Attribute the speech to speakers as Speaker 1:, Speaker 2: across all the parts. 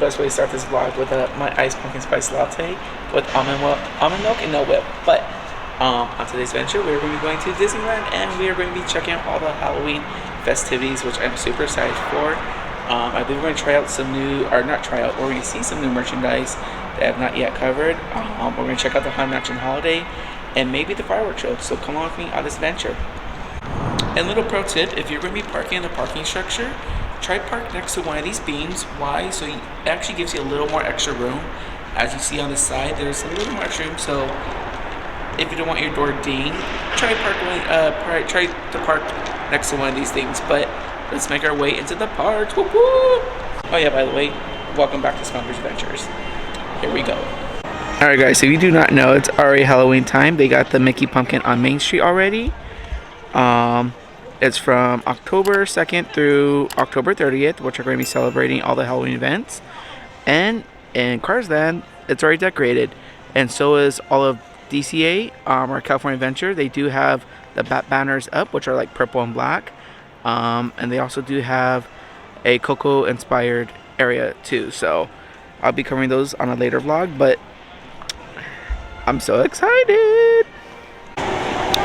Speaker 1: best way to start this vlog with my iced pumpkin spice latte with almond milk and no whip. But on today's venture, we're going to be going to Disneyland, and we are going to be checking out all the Halloween festivities, which I'm super excited for. I believe we're going to try out some new, or not try out, we're going to see some new merchandise that I have not yet covered. We're going to check out the Haunted Mansion Holiday and maybe the fireworks show. So come along with me on this venture. And little pro tip, if you're going to be parking in the parking structure, try to park next to one of these beams. Why? So it actually gives you a little more extra room. As you see on the side, there's a little more extra room. So if you don't want your door dinged, try to park next to one of these things. But let's make our way into the park. Woo-hoo! Oh yeah, by the way, welcome back to Smuggler Adventures. Here we go. Alright guys, so if you do not know, it's already Halloween time. They got the Mickey Pumpkin on Main Street already. It's from October 2nd through October 30th, which are going to be celebrating all the Halloween events. And in Cars Land, it's already decorated. And so is all of DCA, or California Adventure. They do have the bat banners up, which are like purple and black. And they also do have a Coco inspired area too. So I'll be covering those on a later vlog, but I'm so excited.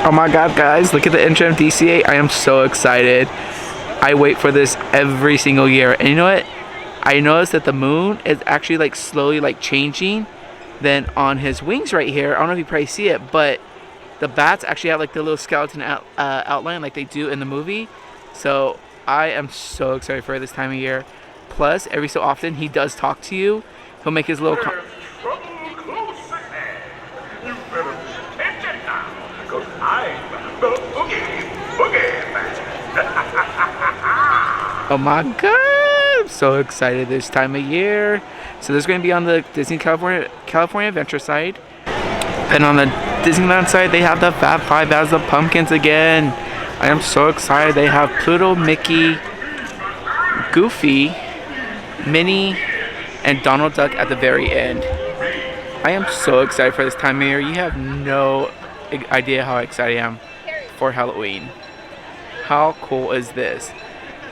Speaker 1: Oh my god guys, look at the Interim DCA. I am so excited. I wait for this every single year. And you know what? I noticed that the moon is actually like slowly like changing. Then on his wings right here, I don't know if you probably see it, but the bats actually have like the little skeleton outline like they do in the movie. So I am so excited for this time of year. Plus, every so often he does talk to you. He'll make his little oh my god, I'm so excited this time of year. So this is going to be on the Disney California Adventure side. And on the Disneyland side, they have the Fab Five as the pumpkins again. I am so excited. They have Pluto, Mickey, Goofy, Minnie, and Donald Duck at the very end. I am so excited for this time of year. You have no idea how excited I am for Halloween. How cool is this?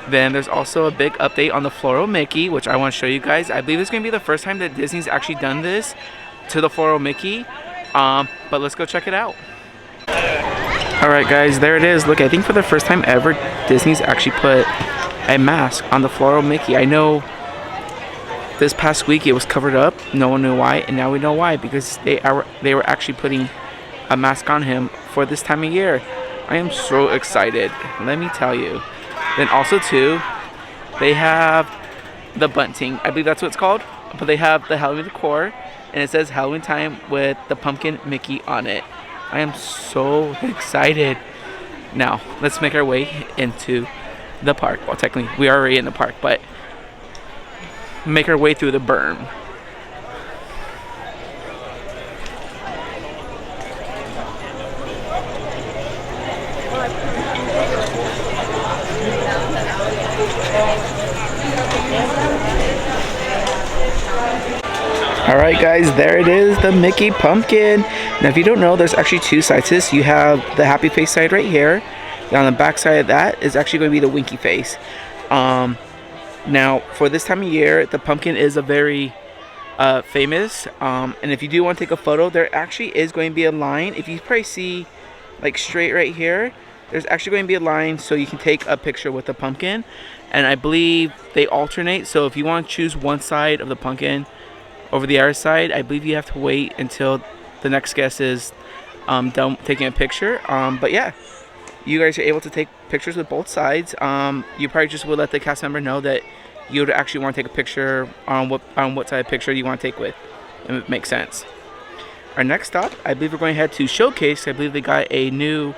Speaker 1: Then there's also a big update on the Floral Mickey, which I want to show you guys. I believe it's going to be the first time that Disney's actually done this to the Floral Mickey. But let's go check it out. Alright guys, there it is. Look, I think for the first time ever, Disney's actually put a mask on the Floral Mickey. I know this past week it was covered up. No one knew why, and now we know why, because they were actually putting a mask on him for this time of year. I am so excited, let me tell you. Then also too, they have the bunting. I believe that's what it's called. But they have the Halloween decor, and it says Halloween time with the pumpkin Mickey on it. I am so excited. Now, let's make our way into the park. Well, technically, we are already in the park, but make our way through the berm. Alright guys, there it is, the Mickey Pumpkin. Now if you don't know, there's actually two sides to this. You have the happy face side right here. And on the back side of that is actually going to be the winky face. Now for this time of year, the pumpkin is a very famous. And if you do want to take a photo, there actually is going to be a line. If you probably see like straight right here, there's actually going to be a line so you can take a picture with the pumpkin. And I believe they alternate. So if you want to choose one side of the pumpkin over the other side, I believe you have to wait until the next guest is done taking a picture. But yeah, you guys are able to take pictures with both sides. You probably just would let the cast member know that you would actually want to take a picture on what side of picture you want to take with. It makes sense. Our next stop, I believe we're going to head to Showcase. I believe they got a new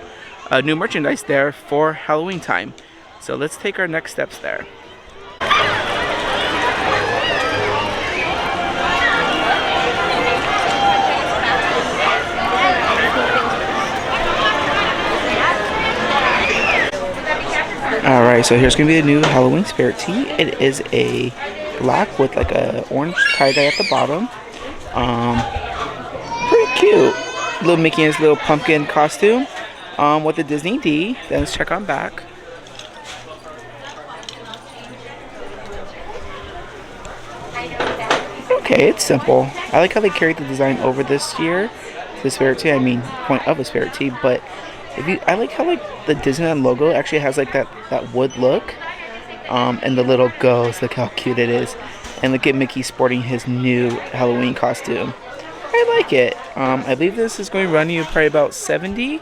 Speaker 1: merchandise there for Halloween time. So let's take our next steps there. Alright, so here's going to be a new Halloween Spirit Tee. It is a black with like a orange tie-dye at the bottom. Pretty cute. Little Mickey in his little pumpkin costume with the Disney D. Then let's check on back. okay, it's simple. I like how they carried the design over this year. The Spirit Tea, I mean, point of a Spirit Tea, but I like how like the Disneyland logo actually has like that wood look, and the little ghost. Look how cute it is, and look at Mickey sporting his new Halloween costume. I like it. I believe this is going to run you probably about $70.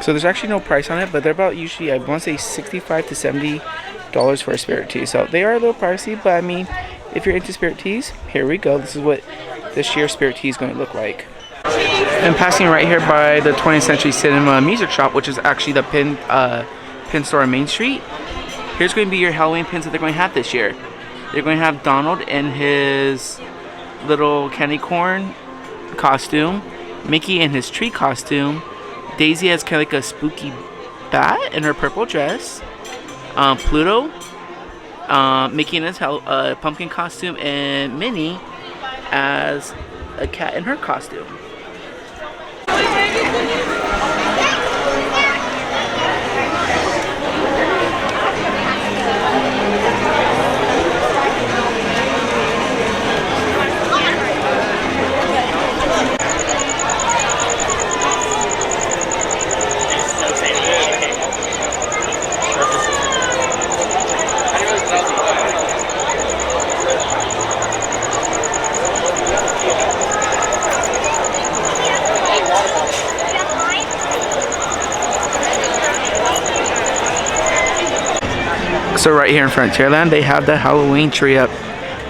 Speaker 1: So there's actually no price on it, but they're about usually, I want to say $65 to $70 for a Spirit Tea. So they are a little pricey, but I mean, if you're into Spirit Teas, here we go. This is what this year's Spirit Tea is going to look like. I'm passing right here by the 20th Century Cinema Music Shop, which is actually the pin store on Main Street. Here's going to be your Halloween pins that they're going to have this year. They're going to have Donald in his little candy corn costume, Mickey in his tree costume, Daisy has kind of like a spooky bat in her purple dress, Pluto, Mickey in his pumpkin costume, and Minnie as a cat in her costume. So right here in Frontierland, they have the Halloween tree up.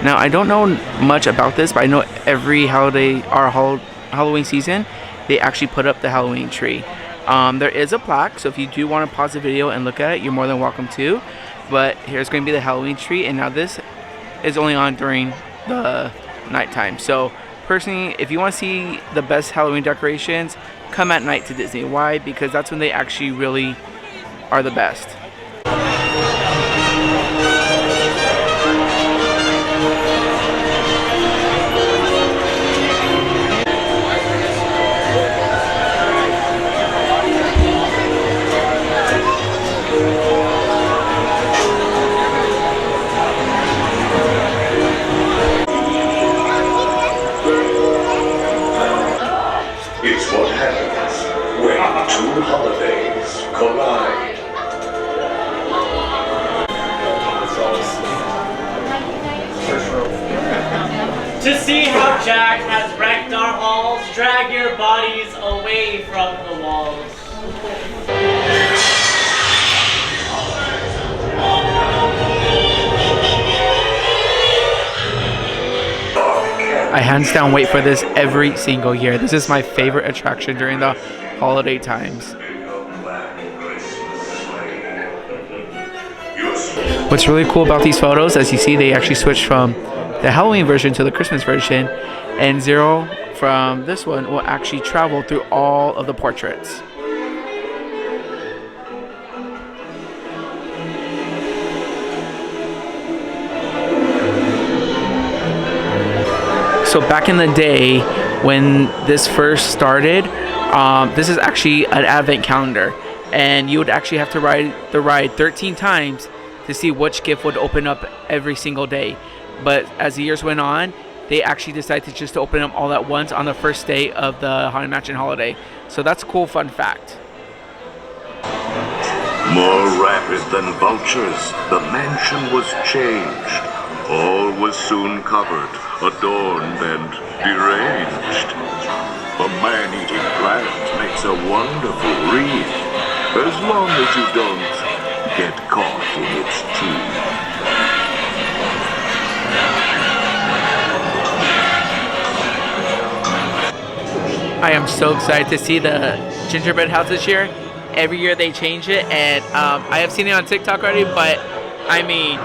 Speaker 1: Now, I don't know much about this, but I know every holiday or Halloween season, they actually put up the Halloween tree. There is a plaque, so if you do want to pause the video and look at it, you're more than welcome to. But here's going to be the Halloween tree, and now this is only on during the nighttime. So personally, if you want to see the best Halloween decorations, come at night to Disney. Why? Because that's when they actually really are the best.
Speaker 2: It's what happens when two holidays collide.
Speaker 3: To see how Jack has wrecked our halls, drag your bodies away from the walls.
Speaker 1: I hands down wait for this every single year. This is my favorite attraction during the holiday times. What's really cool about these photos, as you see, they actually switched from the Halloween version to the Christmas version, and Zero from this one will actually travel through all of the portraits. So back in the day when this first started, this is actually an advent calendar, and you would actually have to ride the ride 13 times to see which gift would open up every single day. But as the years went on, they actually decided to just open them all at once on the first day of the Haunted Mansion holiday. So that's a cool fun fact.
Speaker 2: More rapid than vultures, the mansion was changed. All was soon covered, adorned, and deranged. The man-eating plant makes a wonderful wreath, as long as you don't get caught in its teeth.
Speaker 1: I am so excited to see the gingerbread house this year. Every year they change it, and I have seen it on TikTok already, but I mean,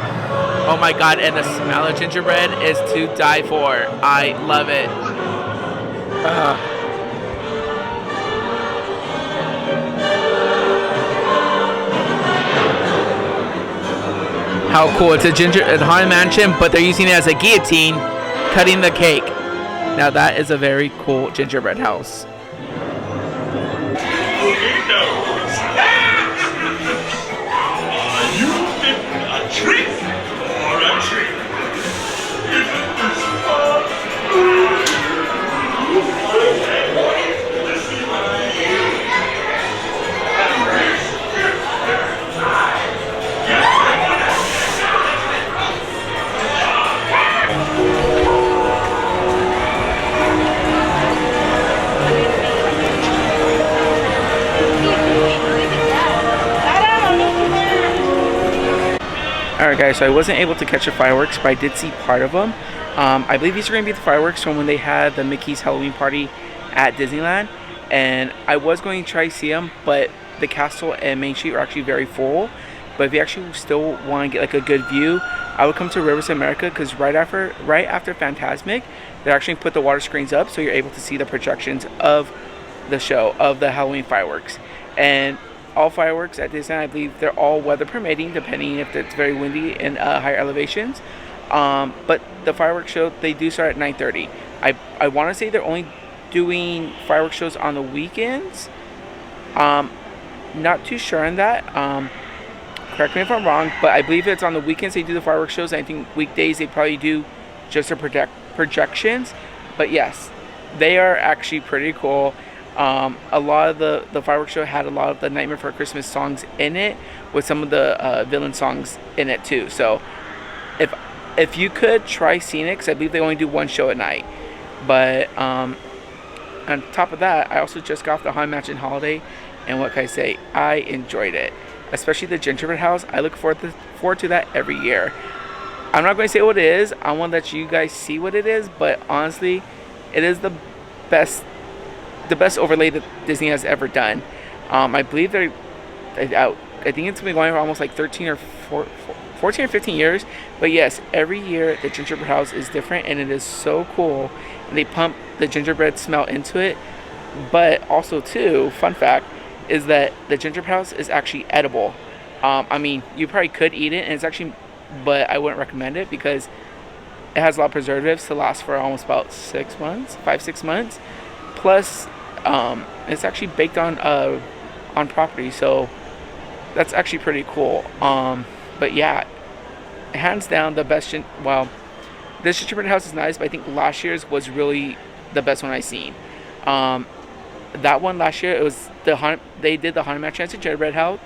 Speaker 1: oh my god, and the smell of gingerbread is to die for. I love it. How cool. It's a Haunted Mansion, but they're using it as a guillotine, cutting the cake. Now that is a very cool gingerbread house. Alright guys, so I wasn't able to catch the fireworks, but I did see part of them. I believe these are going to be the fireworks from when they had the Mickey's Halloween party at Disneyland. And I was going to try to see them, but the castle and Main Street are actually very full. But if you actually still want to get like a good view, I would come to Rivers of America, because right after Fantasmic, they actually put the water screens up, so you're able to see the projections of the show, of the Halloween fireworks. And all fireworks at Disneyland, I believe they're all weather permitting, depending if it's very windy in higher elevations. But the fireworks show, they do start at 9:30. I want to say they're only doing fireworks shows on the weekends. Not too sure on that. Correct me if I'm wrong, but I believe it's on the weekends they do the fireworks shows. I think weekdays they probably do just the projections. But yes, they are actually pretty cool. A lot of the fireworks show had a lot of the Nightmare Before Christmas songs in it, with some of the villain songs in it too. So if you could try seeing it, because I believe they only do one show at night. But on top of that, I also just got off the Haunted Mansion holiday, and what can I say? I enjoyed it, especially the gingerbread house. I look forward to that every year. I'm not going to say what it is. I want to let you guys see what it is, but honestly, it is the best overlay that Disney has ever done. I believe I think it's been going for almost like 14 or 15 years. But yes, every year the gingerbread house is different, and it is so cool. And they pump the gingerbread smell into it. But also too, fun fact is that the gingerbread house is actually edible. I mean, you probably could eat it, and it's actually, but I wouldn't recommend it, because it has a lot of preservatives to last for almost about 6 months, 5-6 months. Plus, it's actually baked on property, so that's actually pretty cool. But yeah, hands down the best. This gingerbread house is nice, but I think last year's was really the best one I seen. That one last year, it was they did the Haunted Mansion as a gingerbread house.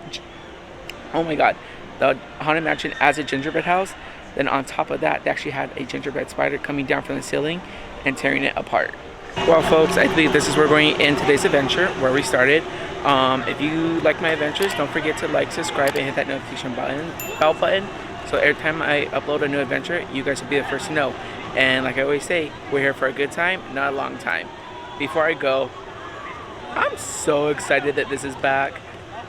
Speaker 1: Oh my god, the Haunted Mansion as a gingerbread house. Then on top of that, they actually had a gingerbread spider coming down from the ceiling and tearing it apart. Well folks, I believe this is where we're going to end today's adventure, where we started. If you like my adventures, don't forget to like, subscribe, and hit that notification bell button, so every time I upload a new adventure, you guys will be the first to know. And like I always say, we're here for a good time, not a long time. Before I go, I'm so excited that this is back.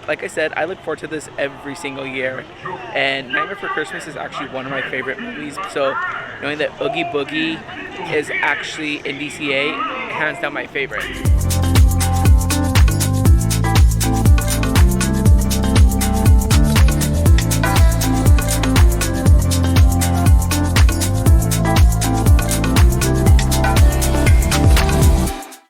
Speaker 1: Like I said, I look forward to this every single year. And Nightmare Before Christmas is actually one of my favorite movies. So knowing that Oogie Boogie is actually in DCA, hands down my favorite.